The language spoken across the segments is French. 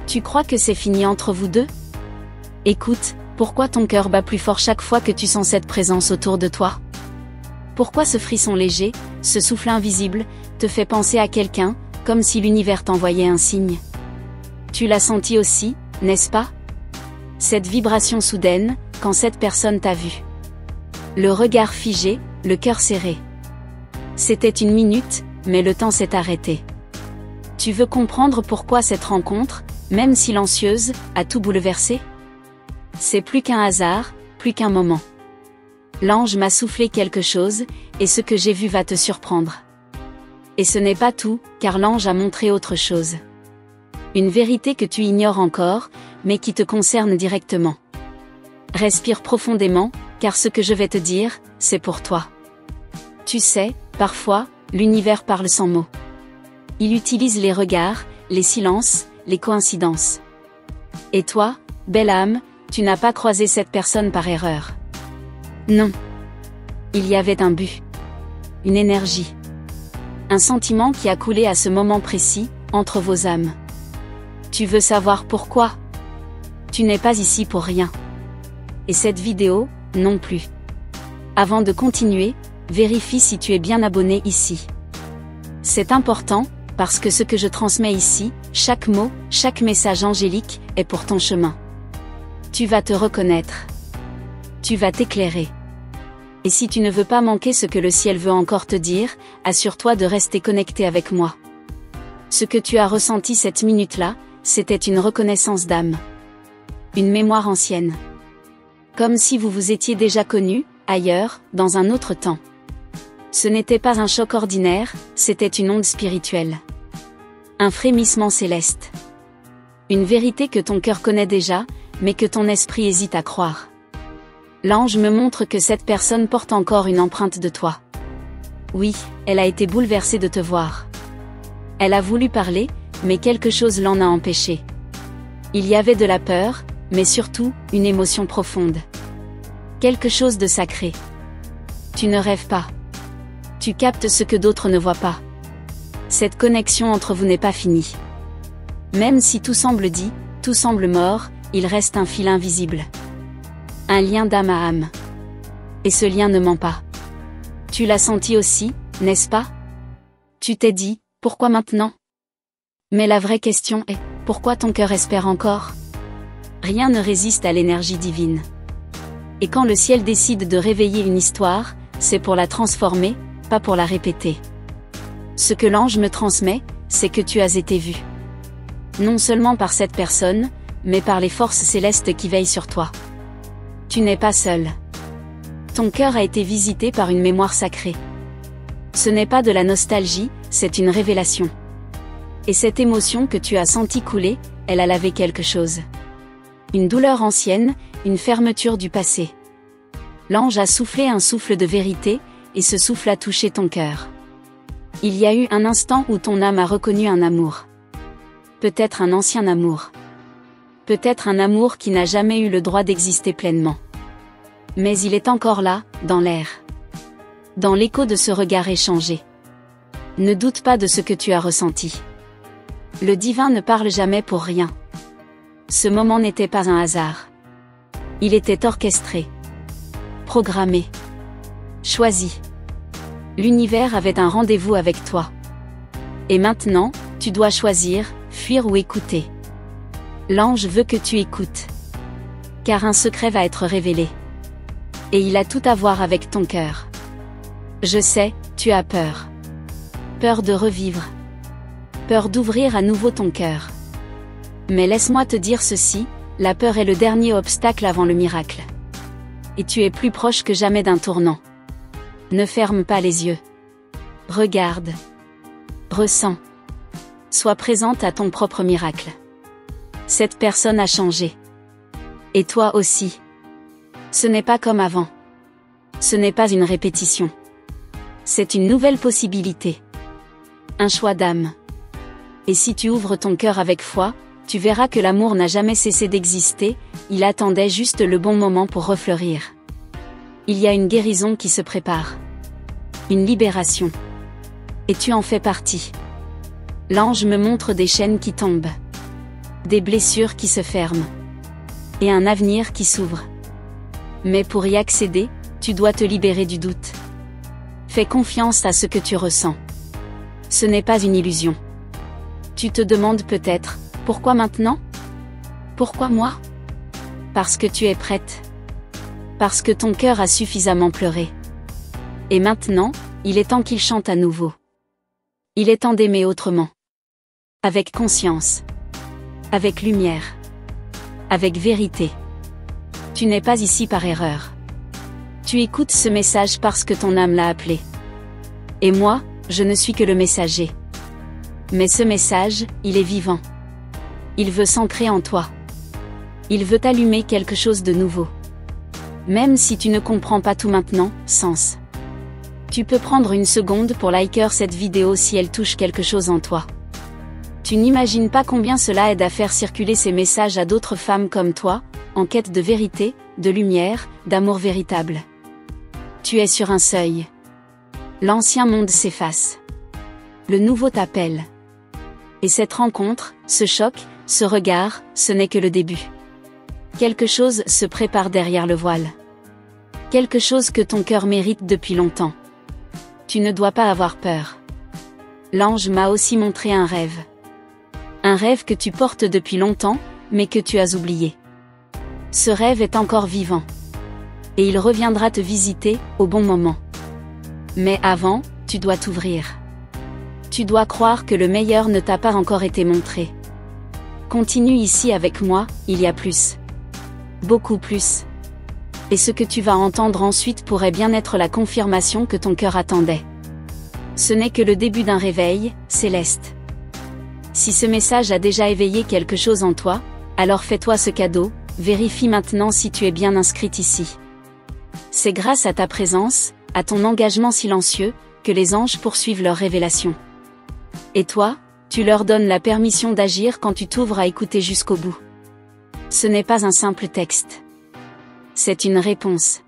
Tu crois que c'est fini entre vous deux? Écoute, pourquoi ton cœur bat plus fort chaque fois que tu sens cette présence autour de toi? Pourquoi ce frisson léger, ce souffle invisible, te fait penser à quelqu'un, comme si l'univers t'envoyait un signe? Tu l'as senti aussi, n'est-ce pas? Cette vibration soudaine, quand cette personne t'a vu. Le regard figé, le cœur serré. C'était une minute, mais le temps s'est arrêté. Tu veux comprendre pourquoi cette rencontre, même silencieuse, a tout bouleversé? C'est plus qu'un hasard, plus qu'un moment. L'ange m'a soufflé quelque chose, et ce que j'ai vu va te surprendre. Et ce n'est pas tout, car l'ange a montré autre chose. Une vérité que tu ignores encore, mais qui te concerne directement. Respire profondément, car ce que je vais te dire, c'est pour toi. Tu sais, parfois, l'univers parle sans mots. Il utilise les regards, les silences, les coïncidences. Et toi, belle âme, tu n'as pas croisé cette personne par erreur. Non. Il y avait un but. Une énergie. Un sentiment qui a coulé à ce moment précis, entre vos âmes. Tu veux savoir pourquoi? Tu n'es pas ici pour rien. Et cette vidéo, non plus. Avant de continuer, vérifie si tu es bien abonné ici. C'est important, parce que ce que je transmets ici, chaque mot, chaque message angélique, est pour ton chemin. Tu vas te reconnaître. Tu vas t'éclairer. Et si tu ne veux pas manquer ce que le ciel veut encore te dire, assure-toi de rester connecté avec moi. Ce que tu as ressenti cette minute-là, c'était une reconnaissance d'âme. Une mémoire ancienne. Comme si vous vous étiez déjà connus, ailleurs, dans un autre temps. Ce n'était pas un choc ordinaire, c'était une onde spirituelle. Un frémissement céleste. Une vérité que ton cœur connaît déjà, mais que ton esprit hésite à croire. L'ange me montre que cette personne porte encore une empreinte de toi. Oui, elle a été bouleversée de te voir. Elle a voulu parler, mais quelque chose l'en a empêché. Il y avait de la peur, mais surtout, une émotion profonde. Quelque chose de sacré. Tu ne rêves pas. Tu captes ce que d'autres ne voient pas. Cette connexion entre vous n'est pas finie. Même si tout semble dit, tout semble mort, il reste un fil invisible. Un lien d'âme à âme. Et ce lien ne ment pas. Tu l'as senti aussi, n'est-ce pas? Tu t'es dit, pourquoi maintenant? Mais la vraie question est, pourquoi ton cœur espère encore? Rien ne résiste à l'énergie divine. Et quand le ciel décide de réveiller une histoire, c'est pour la transformer, pas pour la répéter. Ce que l'ange me transmet, c'est que tu as été vu. Non seulement par cette personne, mais par les forces célestes qui veillent sur toi. Tu n'es pas seul. Ton cœur a été visité par une mémoire sacrée. Ce n'est pas de la nostalgie, c'est une révélation. Et cette émotion que tu as sentie couler, elle a lavé quelque chose. Une douleur ancienne, une fermeture du passé. L'ange a soufflé un souffle de vérité, et ce souffle a touché ton cœur. Il y a eu un instant où ton âme a reconnu un amour. Peut-être un ancien amour. Peut-être un amour qui n'a jamais eu le droit d'exister pleinement. Mais il est encore là, dans l'air. Dans l'écho de ce regard échangé. Ne doute pas de ce que tu as ressenti. Le divin ne parle jamais pour rien. Ce moment n'était pas un hasard. Il était orchestré. Programmé. Choisi. L'univers avait un rendez-vous avec toi. Et maintenant, tu dois choisir, fuir ou écouter. L'ange veut que tu écoutes. Car un secret va être révélé. Et il a tout à voir avec ton cœur. Je sais, tu as peur. Peur de revivre. Peur d'ouvrir à nouveau ton cœur. Mais laisse-moi te dire ceci, la peur est le dernier obstacle avant le miracle. Et tu es plus proche que jamais d'un tournant. Ne ferme pas les yeux. Regarde. Ressens. Sois présente à ton propre miracle. Cette personne a changé. Et toi aussi. Ce n'est pas comme avant. Ce n'est pas une répétition. C'est une nouvelle possibilité. Un choix d'âme. Et si tu ouvres ton cœur avec foi, tu verras que l'amour n'a jamais cessé d'exister, il attendait juste le bon moment pour refleurir. Il y a une guérison qui se prépare. Une libération. Et tu en fais partie. L'ange me montre des chaînes qui tombent. Des blessures qui se ferment. Et un avenir qui s'ouvre. Mais pour y accéder, tu dois te libérer du doute. Fais confiance à ce que tu ressens. Ce n'est pas une illusion. Tu te demandes peut-être, pourquoi maintenant? Pourquoi moi? Parce que tu es prête. Parce que ton cœur a suffisamment pleuré. Et maintenant, il est temps qu'il chante à nouveau. Il est temps d'aimer autrement. Avec conscience. Avec lumière. Avec vérité. Tu n'es pas ici par erreur. Tu écoutes ce message parce que ton âme l'a appelé. Et moi, je ne suis que le messager. Mais ce message, il est vivant. Il veut s'ancrer en toi. Il veut allumer quelque chose de nouveau. Même si tu ne comprends pas tout maintenant, sens. Tu peux prendre une seconde pour liker cette vidéo si elle touche quelque chose en toi. Tu n'imagines pas combien cela aide à faire circuler ces messages à d'autres femmes comme toi, en quête de vérité, de lumière, d'amour véritable. Tu es sur un seuil. L'ancien monde s'efface. Le nouveau t'appelle. Et cette rencontre, ce choc, ce regard, ce n'est que le début. Quelque chose se prépare derrière le voile. Quelque chose que ton cœur mérite depuis longtemps. Tu ne dois pas avoir peur. L'ange m'a aussi montré un rêve. Un rêve que tu portes depuis longtemps, mais que tu as oublié. Ce rêve est encore vivant. Et il reviendra te visiter, au bon moment. Mais avant, tu dois t'ouvrir. Tu dois croire que le meilleur ne t'a pas encore été montré. Continue ici avec moi, il y a plus. Beaucoup plus. Et ce que tu vas entendre ensuite pourrait bien être la confirmation que ton cœur attendait. Ce n'est que le début d'un réveil, céleste. Si ce message a déjà éveillé quelque chose en toi, alors fais-toi ce cadeau, vérifie maintenant si tu es bien inscrite ici. C'est grâce à ta présence, à ton engagement silencieux, que les anges poursuivent leur révélation. Et toi, tu leur donnes la permission d'agir quand tu t'ouvres à écouter jusqu'au bout. Ce n'est pas un simple texte. C'est une réponse.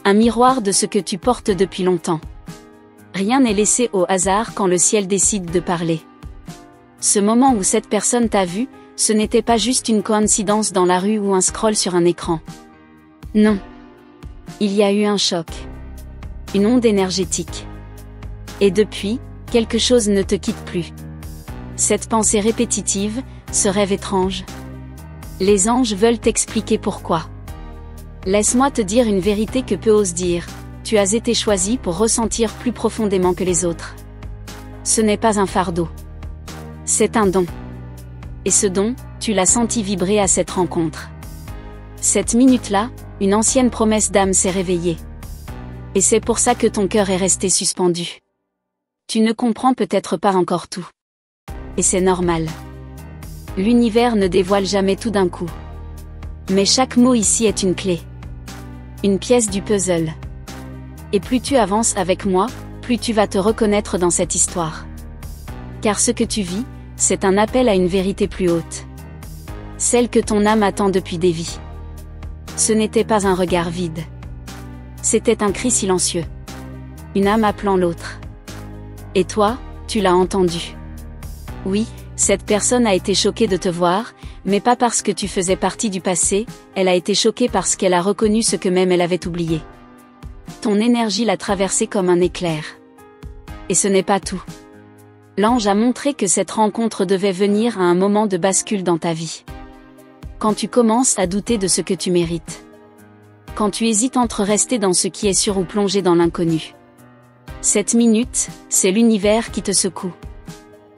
Un miroir de ce que tu portes depuis longtemps. Rien n'est laissé au hasard quand le ciel décide de parler. Ce moment où cette personne t'a vu, ce n'était pas juste une coïncidence dans la rue ou un scroll sur un écran. Non. Il y a eu un choc. Une onde énergétique. Et depuis, quelque chose ne te quitte plus. Cette pensée répétitive, ce rêve étrange. Les anges veulent t'expliquer pourquoi. Laisse-moi te dire une vérité que peu osent dire. Tu as été choisi pour ressentir plus profondément que les autres. Ce n'est pas un fardeau. C'est un don. Et ce don, tu l'as senti vibrer à cette rencontre. Cette minute-là, une ancienne promesse d'âme s'est réveillée. Et c'est pour ça que ton cœur est resté suspendu. Tu ne comprends peut-être pas encore tout. Et c'est normal. L'univers ne dévoile jamais tout d'un coup. Mais chaque mot ici est une clé. Une pièce du puzzle. Et plus tu avances avec moi, plus tu vas te reconnaître dans cette histoire. Car ce que tu vis, c'est un appel à une vérité plus haute. Celle que ton âme attend depuis des vies. Ce n'était pas un regard vide. C'était un cri silencieux. Une âme appelant l'autre. Et toi, tu l'as entendu. Oui, cette personne a été choquée de te voir, mais pas parce que tu faisais partie du passé, elle a été choquée parce qu'elle a reconnu ce que même elle avait oublié. Ton énergie l'a traversée comme un éclair. Et ce n'est pas tout. L'ange a montré que cette rencontre devait venir à un moment de bascule dans ta vie. Quand tu commences à douter de ce que tu mérites. Quand tu hésites entre rester dans ce qui est sûr ou plonger dans l'inconnu. Cette minute, c'est l'univers qui te secoue.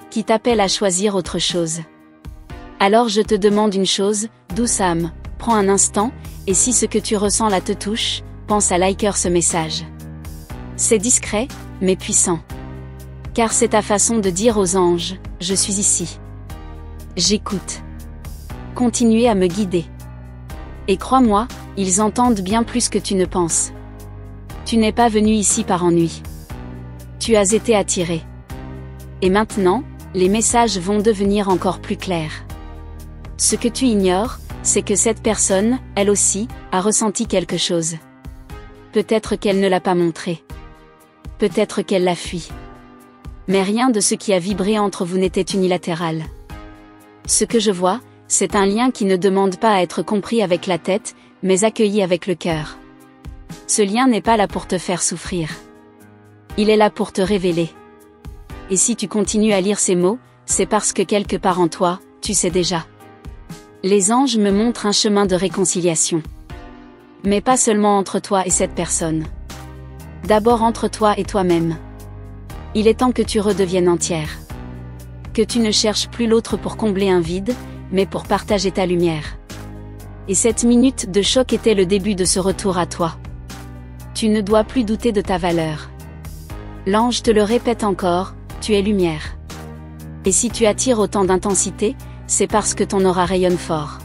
Qui t'appelle à choisir autre chose. Alors je te demande une chose, douce âme, prends un instant, et si ce que tu ressens là te touche, pense à liker ce message. C'est discret, mais puissant. Car c'est ta façon de dire aux anges, je suis ici. J'écoute. Continuez à me guider. Et crois-moi, ils entendent bien plus que tu ne penses. Tu n'es pas venu ici par ennui. Tu as été attiré. Et maintenant, les messages vont devenir encore plus clairs. Ce que tu ignores, c'est que cette personne, elle aussi, a ressenti quelque chose. Peut-être qu'elle ne l'a pas montré. Peut-être qu'elle l'a fui. Mais rien de ce qui a vibré entre vous n'était unilatéral. Ce que je vois, c'est un lien qui ne demande pas à être compris avec la tête, mais accueilli avec le cœur. Ce lien n'est pas là pour te faire souffrir. Il est là pour te révéler. Et si tu continues à lire ces mots, c'est parce que quelque part en toi, tu sais déjà. Les anges me montrent un chemin de réconciliation. Mais pas seulement entre toi et cette personne. D'abord entre toi et toi-même. Il est temps que tu redeviennes entière. Que tu ne cherches plus l'autre pour combler un vide, mais pour partager ta lumière. Et cette minute de choc était le début de ce retour à toi. Tu ne dois plus douter de ta valeur. L'ange te le répète encore, tu es lumière. Et si tu attires autant d'intensité, c'est parce que ton aura rayonne fort.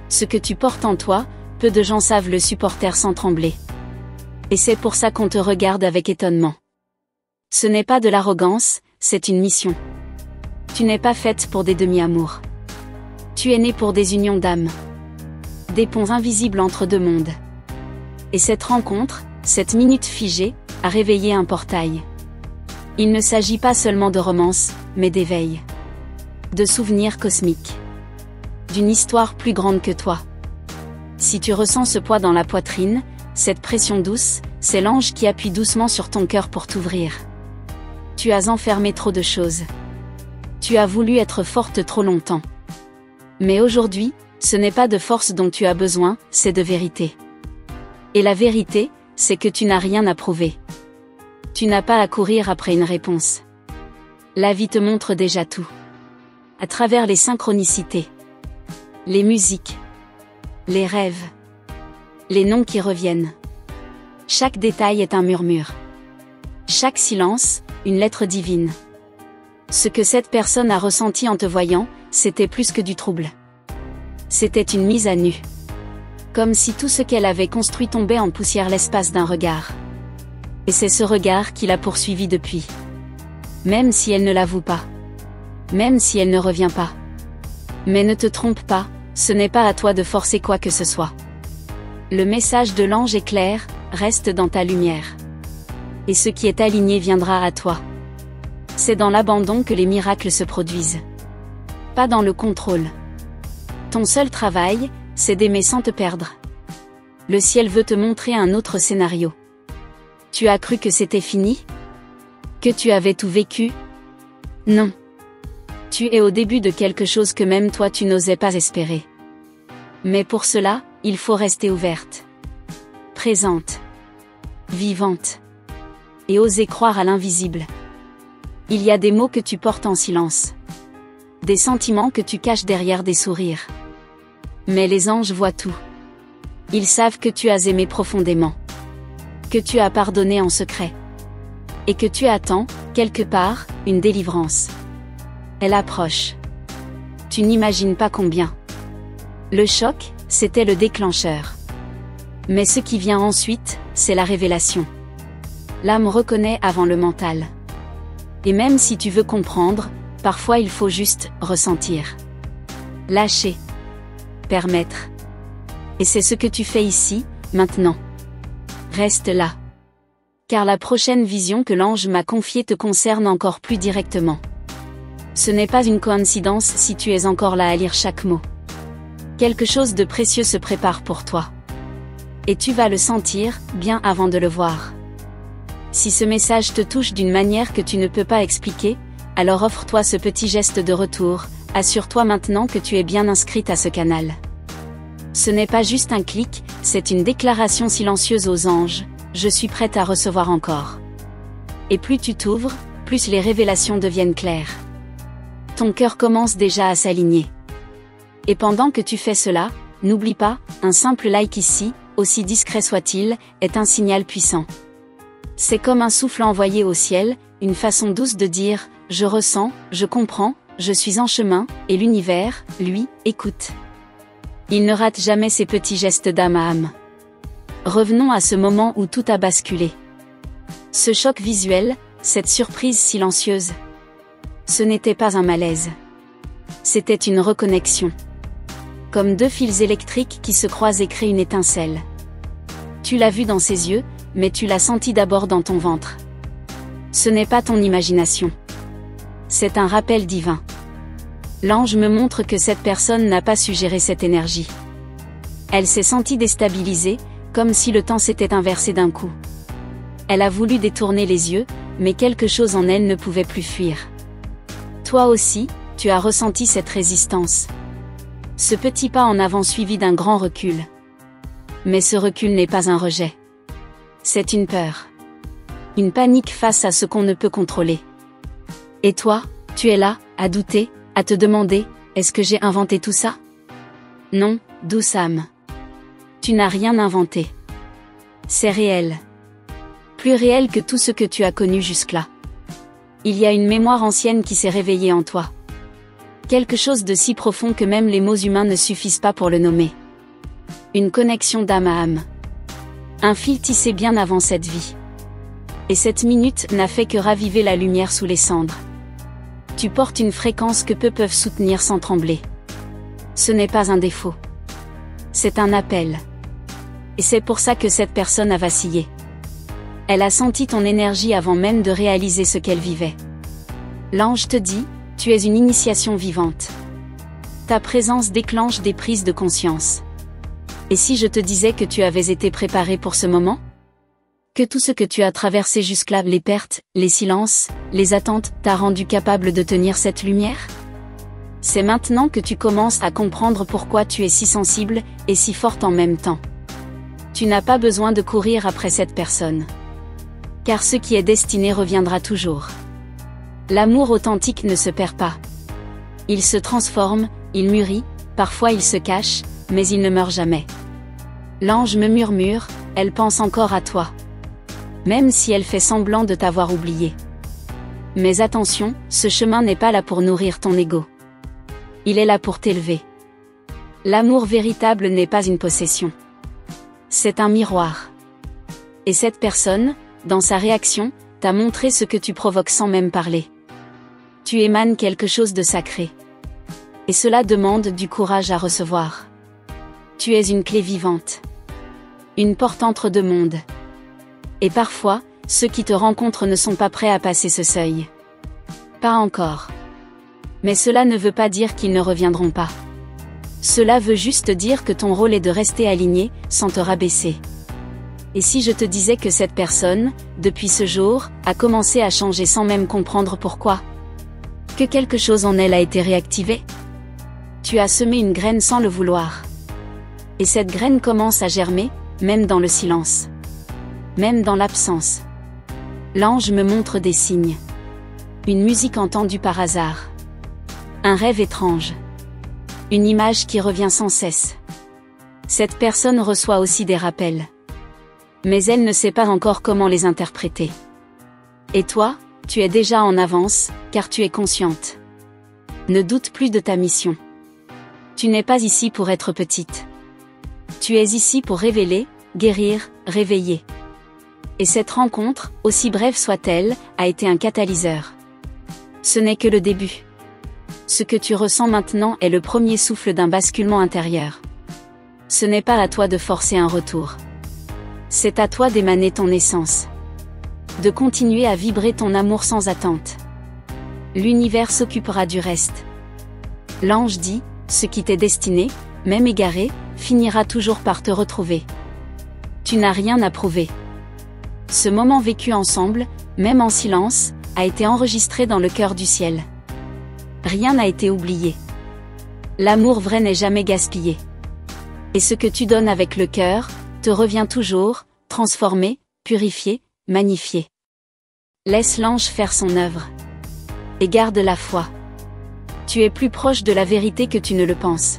Ce que tu portes en toi, peu de gens savent le supporter sans trembler. Et c'est pour ça qu'on te regarde avec étonnement. Ce n'est pas de l'arrogance, c'est une mission. Tu n'es pas faite pour des demi-amours. Tu es née pour des unions d'âme. Des ponts invisibles entre deux mondes. Et cette rencontre, cette minute figée, a réveillé un portail. Il ne s'agit pas seulement de romance, mais d'éveil. De souvenirs cosmiques. D'une histoire plus grande que toi. Si tu ressens ce poids dans la poitrine, cette pression douce, c'est l'ange qui appuie doucement sur ton cœur pour t'ouvrir. Tu as enfermé trop de choses. Tu as voulu être forte trop longtemps. Mais aujourd'hui, ce n'est pas de force dont tu as besoin, c'est de vérité. Et la vérité, c'est que tu n'as rien à prouver. Tu n'as pas à courir après une réponse. La vie te montre déjà tout. À travers les synchronicités. Les musiques. Les rêves. Les noms qui reviennent. Chaque détail est un murmure. Chaque silence, une lettre divine. Ce que cette personne a ressenti en te voyant, c'était plus que du trouble. C'était une mise à nu. Comme si tout ce qu'elle avait construit tombait en poussière l'espace d'un regard. Et c'est ce regard qui l'a poursuivi depuis. Même si elle ne l'avoue pas. Même si elle ne revient pas. Mais ne te trompe pas, ce n'est pas à toi de forcer quoi que ce soit. Le message de l'ange est clair, reste dans ta lumière. Et ce qui est aligné viendra à toi. C'est dans l'abandon que les miracles se produisent. Pas dans le contrôle. Ton seul travail, c'est d'aimer sans te perdre. Le ciel veut te montrer un autre scénario. Tu as cru que c'était fini? Que tu avais tout vécu? Non. Tu es au début de quelque chose que même toi tu n'osais pas espérer. Mais pour cela, il faut rester ouverte. Présente. Vivante. Et oser croire à l'invisible. Il y a des mots que tu portes en silence. Des sentiments que tu caches derrière des sourires. Mais les anges voient tout. Ils savent que tu as aimé profondément. Que tu as pardonné en secret. Et que tu attends, quelque part, une délivrance. Elle approche. Tu n'imagines pas combien. Le choc, c'était le déclencheur. Mais ce qui vient ensuite, c'est la révélation. L'âme reconnaît avant le mental. Et même si tu veux comprendre, parfois il faut juste ressentir. Lâcher. Permettre. Et c'est ce que tu fais ici, maintenant. Reste là. Car la prochaine vision que l'ange m'a confiée te concerne encore plus directement. Ce n'est pas une coïncidence si tu es encore là à lire chaque mot. Quelque chose de précieux se prépare pour toi. Et tu vas le sentir, bien avant de le voir. Si ce message te touche d'une manière que tu ne peux pas expliquer, alors offre-toi ce petit geste de retour, assure-toi maintenant que tu es bien inscrite à ce canal. Ce n'est pas juste un clic, c'est une déclaration silencieuse aux anges, je suis prête à recevoir encore. Et plus tu t'ouvres, plus les révélations deviennent claires. Ton cœur commence déjà à s'aligner. Et pendant que tu fais cela, n'oublie pas, un simple like ici, aussi discret soit-il, est un signal puissant. C'est comme un souffle envoyé au ciel, une façon douce de dire, je ressens, je comprends, je suis en chemin, et l'univers, lui, écoute. Il ne rate jamais ces petits gestes d'âme à âme. Revenons à ce moment où tout a basculé. Ce choc visuel, cette surprise silencieuse. Ce n'était pas un malaise. C'était une reconnexion. Comme deux fils électriques qui se croisent et créent une étincelle. Tu l'as vu dans ses yeux, mais tu l'as senti d'abord dans ton ventre. Ce n'est pas ton imagination. C'est un rappel divin. L'ange me montre que cette personne n'a pas su gérer cette énergie. Elle s'est sentie déstabilisée, comme si le temps s'était inversé d'un coup. Elle a voulu détourner les yeux, mais quelque chose en elle ne pouvait plus fuir. Toi aussi, tu as ressenti cette résistance. Ce petit pas en avant suivi d'un grand recul. Mais ce recul n'est pas un rejet. C'est une peur. Une panique face à ce qu'on ne peut contrôler. Et toi, tu es là, à douter, à te demander, est-ce que j'ai inventé tout ça? Non, douce âme. Tu n'as rien inventé. C'est réel. Plus réel que tout ce que tu as connu jusque-là. Il y a une mémoire ancienne qui s'est réveillée en toi. Quelque chose de si profond que même les mots humains ne suffisent pas pour le nommer. Une connexion d'âme à âme. Un fil tissé bien avant cette vie. Et cette minute n'a fait que raviver la lumière sous les cendres. Tu portes une fréquence que peu peuvent soutenir sans trembler. Ce n'est pas un défaut. C'est un appel. Et c'est pour ça que cette personne a vacillé. Elle a senti ton énergie avant même de réaliser ce qu'elle vivait. L'ange te dit, tu es une initiation vivante. Ta présence déclenche des prises de conscience. Et si je te disais que tu avais été préparé pour ce moment? Que tout ce que tu as traversé jusque-là, les pertes, les silences, les attentes, t'a rendu capable de tenir cette lumière? C'est maintenant que tu commences à comprendre pourquoi tu es si sensible, et si forte en même temps. Tu n'as pas besoin de courir après cette personne. Car ce qui est destiné reviendra toujours. L'amour authentique ne se perd pas. Il se transforme, il mûrit, parfois il se cache, mais il ne meurt jamais. L'ange me murmure, elle pense encore à toi. Même si elle fait semblant de t'avoir oublié. Mais attention, ce chemin n'est pas là pour nourrir ton ego. Il est là pour t'élever. L'amour véritable n'est pas une possession. C'est un miroir. Et cette personne, dans sa réaction, t'a montré ce que tu provoques sans même parler. Tu émanes quelque chose de sacré. Et cela demande du courage à recevoir. Tu es une clé vivante. Une porte entre deux mondes. Et parfois, ceux qui te rencontrent ne sont pas prêts à passer ce seuil. Pas encore. Mais cela ne veut pas dire qu'ils ne reviendront pas. Cela veut juste dire que ton rôle est de rester aligné, sans te rabaisser. Et si je te disais que cette personne, depuis ce jour, a commencé à changer sans même comprendre pourquoi? Que quelque chose en elle a été réactivé? Tu as semé une graine sans le vouloir. Et cette graine commence à germer, même dans le silence. Même dans l'absence. L'ange me montre des signes. Une musique entendue par hasard. Un rêve étrange. Une image qui revient sans cesse. Cette personne reçoit aussi des rappels. Mais elle ne sait pas encore comment les interpréter. Et toi, tu es déjà en avance, car tu es consciente. Ne doute plus de ta mission. Tu n'es pas ici pour être petite. Tu es ici pour révéler, guérir, réveiller. Et cette rencontre, aussi brève soit-elle, a été un catalyseur. Ce n'est que le début. Ce que tu ressens maintenant est le premier souffle d'un basculement intérieur. Ce n'est pas à toi de forcer un retour. C'est à toi d'émaner ton essence. De continuer à vibrer ton amour sans attente. L'univers s'occupera du reste. L'ange dit, ce qui t'est destiné, même égaré, finira toujours par te retrouver. Tu n'as rien à prouver. Ce moment vécu ensemble, même en silence, a été enregistré dans le cœur du ciel. Rien n'a été oublié. L'amour vrai n'est jamais gaspillé. Et ce que tu donnes avec le cœur, te revient toujours, transformé, purifié, magnifié. Laisse l'ange faire son œuvre. Et garde la foi. Tu es plus proche de la vérité que tu ne le penses.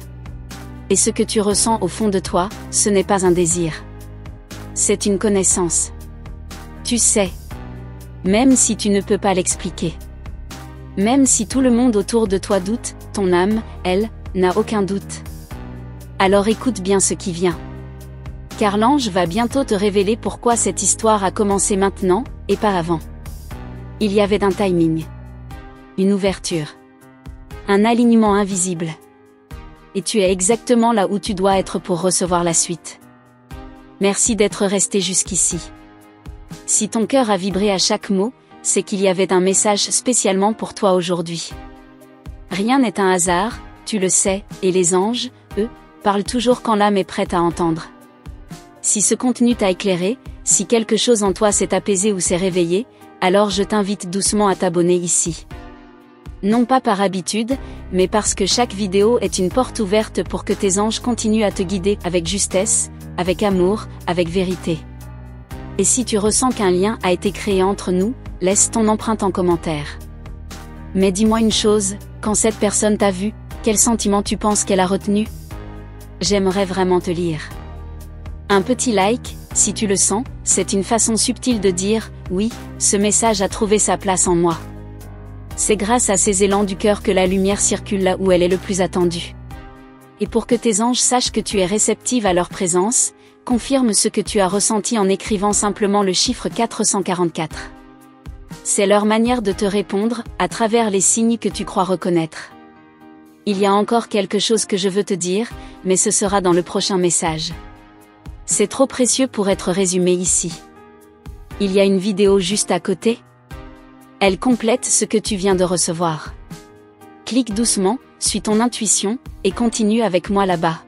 Et ce que tu ressens au fond de toi, ce n'est pas un désir. C'est une connaissance. Tu sais. Même si tu ne peux pas l'expliquer. Même si tout le monde autour de toi doute, ton âme, elle, n'a aucun doute. Alors écoute bien ce qui vient. Car l'ange va bientôt te révéler pourquoi cette histoire a commencé maintenant, et pas avant. Il y avait un timing. Une ouverture. Un alignement invisible. Et tu es exactement là où tu dois être pour recevoir la suite. Merci d'être resté jusqu'ici. Si ton cœur a vibré à chaque mot, c'est qu'il y avait un message spécialement pour toi aujourd'hui. Rien n'est un hasard, tu le sais, et les anges, eux, parlent toujours quand l'âme est prête à entendre. Si ce contenu t'a éclairé, si quelque chose en toi s'est apaisé ou s'est réveillé, alors je t'invite doucement à t'abonner ici. Non pas par habitude, mais parce que chaque vidéo est une porte ouverte pour que tes anges continuent à te guider avec justesse, avec amour, avec vérité. Et si tu ressens qu'un lien a été créé entre nous, laisse ton empreinte en commentaire. Mais dis-moi une chose, quand cette personne t'a vu, quel sentiment tu penses qu'elle a retenu? J'aimerais vraiment te lire. Un petit like, si tu le sens, c'est une façon subtile de dire, oui, ce message a trouvé sa place en moi. C'est grâce à ces élans du cœur que la lumière circule là où elle est le plus attendue. Et pour que tes anges sachent que tu es réceptive à leur présence, confirme ce que tu as ressenti en écrivant simplement le chiffre 444. C'est leur manière de te répondre, à travers les signes que tu crois reconnaître. Il y a encore quelque chose que je veux te dire, mais ce sera dans le prochain message. C'est trop précieux pour être résumé ici. Il y a une vidéo juste à côté. Elle complète ce que tu viens de recevoir. Clique doucement, suis ton intuition, et continue avec moi là-bas.